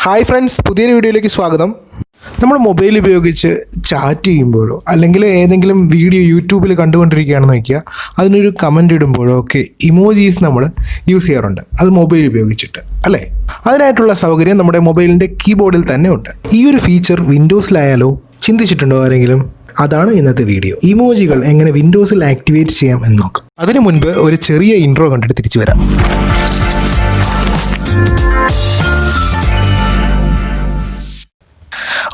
Hi friends, പുതിയൊരു വീഡിയോയിലേക്ക് സ്വാഗതം. നമ്മൾ മൊബൈൽ ഉപയോഗിച്ച് ചാറ്റ് ചെയ്യുമ്പോഴോ അല്ലെങ്കിൽ ഏതെങ്കിലും വീഡിയോ യൂട്യൂബിൽ കണ്ടുകൊണ്ടിരിക്കുകയാണെന്ന് വയ്ക്കുക, അതിനൊരു കമൻ്റ് ഇടുമ്പോഴോ ഒക്കെ ഇമോജീസ് നമ്മൾ യൂസ് ചെയ്യാറുണ്ട്. അത് മൊബൈൽ ഉപയോഗിച്ചിട്ട് അല്ലേ? അതിനായിട്ടുള്ള സൗകര്യം നമ്മുടെ മൊബൈലിൻ്റെ കീബോർഡിൽ തന്നെ ഉണ്ട്. ഈ ഒരു ഫീച്ചർ വിൻഡോസിലായാലോ ചിന്തിച്ചിട്ടുണ്ടോ ആരെങ്കിലും? അതാണ് ഇന്നത്തെ വീഡിയോ. ഇമോജികൾ എങ്ങനെ വിൻഡോസിൽ ആക്ടിവേറ്റ് ചെയ്യാം എന്ന് നോക്കാം. അതിനു മുൻപ് ഒരു ചെറിയ ഇൻട്രോ കണ്ടിട്ട് തിരിച്ചു വരാം.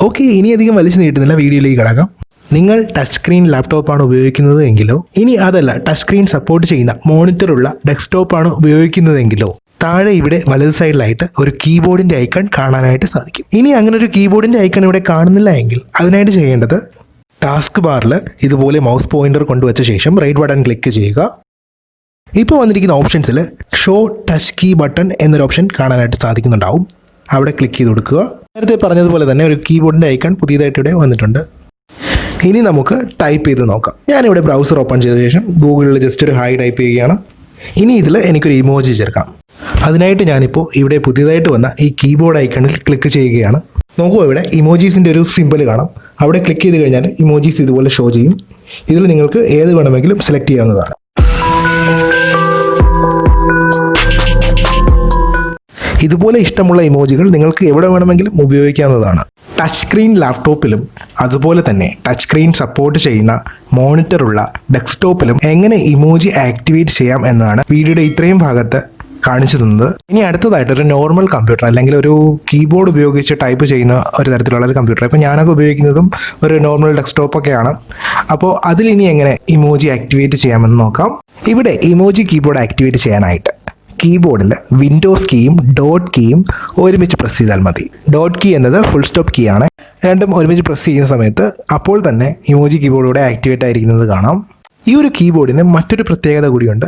ഓക്കെ, ഇനി അധികം വലിച്ചു നീട്ടുന്നില്ല, വീഡിയോയിലേക്ക് കിടക്കാം. നിങ്ങൾ ടച്ച് സ്ക്രീൻ ലാപ്ടോപ്പാണ് ഉപയോഗിക്കുന്നത് എങ്കിലോ, ഇനി അതല്ല ടച്ച് സ്ക്രീൻ സപ്പോർട്ട് ചെയ്യുന്ന മോണിറ്ററുള്ള ഡെസ്ക്ടോപ്പാണ് ഉപയോഗിക്കുന്നതെങ്കിലോ, താഴെ ഇവിടെ വലത് സൈഡിലായിട്ട് ഒരു കീബോർഡിൻ്റെ ഐക്കൺ കാണാനായിട്ട് സാധിക്കും. ഇനി അങ്ങനെ ഒരു കീബോർഡിൻ്റെ ഐക്കൺ ഇവിടെ കാണുന്നില്ല എങ്കിൽ അതിനായിട്ട് ചെയ്യേണ്ടത്, ടാസ്ക് ബാറിൽ ഇതുപോലെ മൗസ് പോയിന്റർ കൊണ്ടുവച്ച ശേഷം റൈറ്റ് ബട്ടൺ ക്ലിക്ക് ചെയ്യുക. ഇപ്പോൾ വന്നിരിക്കുന്ന ഓപ്ഷൻസിൽ ഷോ ടച്ച് കീ ബട്ടൺ എന്നൊരു ഓപ്ഷൻ കാണാനായിട്ട് സാധിക്കുന്നുണ്ടാവും. അവിടെ ക്ലിക്ക് ചെയ്ത് കൊടുക്കുക. നേരത്തെ പറഞ്ഞതുപോലെ തന്നെ ഒരു കീബോർഡിൻ്റെ ഐക്കൺ പുതിയതായിട്ട് ഇവിടെ വന്നിട്ടുണ്ട്. ഇനി നമുക്ക് ടൈപ്പ് ചെയ്ത് നോക്കാം. ഞാനിവിടെ ബ്രൗസർ ഓപ്പൺ ചെയ്ത ശേഷം ഗൂഗിളിൽ ജസ്റ്റ് ഒരു ഹായ് ടൈപ്പ് ചെയ്യുകയാണ്. ഇനി ഇതിൽ എനിക്കൊരു ഇമോജി ചേർക്കാം. അതിനായിട്ട് ഞാനിപ്പോൾ ഇവിടെ പുതിയതായിട്ട് വന്ന ഈ കീബോർഡ് ഐക്കണിൽ ക്ലിക്ക് ചെയ്യുകയാണ്. നോക്കൂ, ഇവിടെ ഇമോജീസിൻ്റെ ഒരു സിമ്പിൾ കാണാം. അവിടെ ക്ലിക്ക് ചെയ്ത് കഴിഞ്ഞാൽ ഇമോജീസ് ഇതുപോലെ ഷോ ചെയ്യും. ഇതിൽ നിങ്ങൾക്ക് ഏത് വേണമെങ്കിലും സെലക്ട് ചെയ്യാവുന്നതാണ്. ഇതുപോലെ ഇഷ്ടമുള്ള ഇമോജികൾ നിങ്ങൾക്ക് എവിടെ വേണമെങ്കിലും ഉപയോഗിക്കാവുന്നതാണ്. ടച്ച് സ്ക്രീൻ ലാപ്ടോപ്പിലും അതുപോലെ തന്നെ ടച്ച് സ്ക്രീൻ സപ്പോർട്ട് ചെയ്യുന്ന മോണിറ്ററുള്ള ഡെസ്ക്ടോപ്പിലും എങ്ങനെ ഇമോജി ആക്ടിവേറ്റ് ചെയ്യാം എന്നാണ് വീഡിയോയുടെ ഇത്രയും ഭാഗത്ത് കാണിച്ചു തന്നത്. ഇനി അടുത്തതായിട്ട് ഒരു നോർമൽ കമ്പ്യൂട്ടർ അല്ലെങ്കിൽ ഒരു കീബോർഡ് ഉപയോഗിച്ച് ടൈപ്പ് ചെയ്യുന്ന ഒരു തരത്തിലുള്ള ഒരു കമ്പ്യൂട്ടർ. ഇപ്പോൾ ഞാനൊക്കെ ഉപയോഗിക്കുന്നതും ഒരു നോർമൽ ഡെസ്ക്ടോപ്പൊക്കെയാണ്. അപ്പോൾ അതിലിനി എങ്ങനെ ഇമോജി ആക്ടിവേറ്റ് ചെയ്യാമെന്ന് നോക്കാം. ഇവിടെ ഇമോജി കീബോർഡ് ആക്ടിവേറ്റ് ചെയ്യാനായിട്ട് കീബോർഡിൽ വിൻഡോസ് കീയും ഡോട്ട് കീയും ഒരുമിച്ച് പ്രസ് ചെയ്താൽ മതി. ഡോട്ട് കീ എന്നത് ഫുൾ സ്റ്റോപ്പ് കീ ആണ്. രണ്ടും ഒരുമിച്ച് പ്രസ് ചെയ്യുന്ന സമയത്ത് അപ്പോൾ തന്നെ ഇമോജി കീബോർഡിലൂടെ ആക്ടിവേറ്റ് ആയിരിക്കുന്നത് കാണാം. ഈ ഒരു കീബോർഡിന് മറ്റൊരു പ്രത്യേകത കൂടിയുണ്ട്.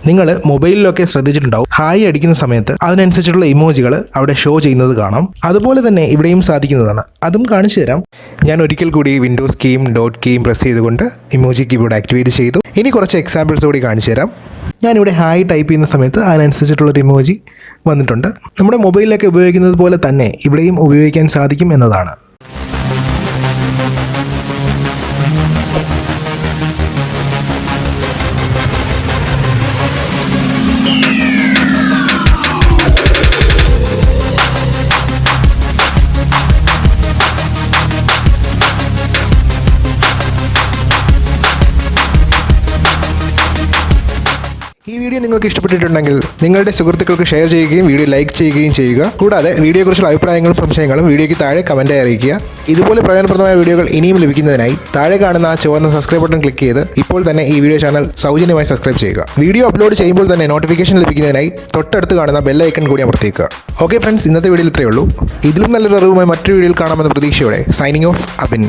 നിങ്ങൾ മൊബൈലിലൊക്കെ ശ്രദ്ധിച്ചിട്ടുണ്ടാവും, ഹായ് അടിക്കുന്ന സമയത്ത് അതിനനുസരിച്ചുള്ള ഇമോജികൾ അവിടെ ഷോ ചെയ്യുന്നത് കാണാം. അതുപോലെ തന്നെ ഇവിടെയും സാധിക്കുന്നതാണ്. അതും കാണിച്ചു തരാം. ഞാൻ ഒരിക്കൽ കൂടി വിൻഡോസ് കീയും ഡോട്ട് കീയും പ്രസ് ചെയ്തുകൊണ്ട് ഇമോജി കീബോർഡ് ആക്ടിവേറ്റ് ചെയ്തു. ഇനി കുറച്ച് എക്സാമ്പിൾസ് കൂടി കാണിച്ചു തരാം. ഞാനിവിടെ ഹായ് ടൈപ്പ് ചെയ്യുന്ന സമയത്ത് അതിനനുസരിച്ചിട്ടുള്ളൊരു ഇമോജി വന്നിട്ടുണ്ട്. നമ്മുടെ മൊബൈലിലൊക്കെ ഉപയോഗിക്കുന്നത് പോലെ തന്നെ ഇവിടെയും ഉപയോഗിക്കാൻ സാധിക്കും എന്നതാണ്. ഈ വീഡിയോ നിങ്ങൾക്ക് ഇഷ്ടപ്പെട്ടിട്ടുണ്ടെങ്കിൽ നിങ്ങളുടെ സുഹൃത്തുക്കൾക്ക് ഷെയർ ചെയ്യുകയും വീഡിയോ ലൈക്ക് ചെയ്യുകയും ചെയ്യുക. കൂടാതെ വീഡിയോയെക്കുറിച്ചുള്ള അഭിപ്രായങ്ങളും സംശയങ്ങളും വീഡിയോയ്ക്ക് താഴെ കമൻറ്റായി അറിയിക്കുക. ഇതുപോലെ പ്രയോജനപ്രദമായ വീഡിയോകൾ ഇനിയും ലഭിക്കുന്നതിനായി താഴെ കാണുന്ന ആ ചുവന്ന സബ്സ്ക്രൈബ് ബട്ടൺ ക്ലിക്ക് ചെയ്ത് ഇപ്പോൾ തന്നെ ഈ വീഡിയോ ചാനൽ സൗജന്യമായി സബ്സ്ക്രൈബ് ചെയ്യുക. വീഡിയോ അപ്ലോഡ് ചെയ്യുമ്പോൾ തന്നെ നോട്ടിഫിക്കേഷൻ ലഭിക്കുന്നതിനായി തൊട്ടടുത്ത് കാണുന്ന ബെൽ ഐക്കൺ കൂടി അമർത്തിക്കുക. ഓക്കെ ഫ്രണ്ട്സ്, ഇന്നത്തെ വീഡിയോയിൽ ഇത്രയേ ഉള്ളൂ. ഇതിലും നല്ലൊരു അറിവുമായി മറ്റൊരു വീഡിയോയിൽ കാണാമെന്ന പ്രതീക്ഷയോടെ സൈനിങ് ഓഫ്, അബിൻ.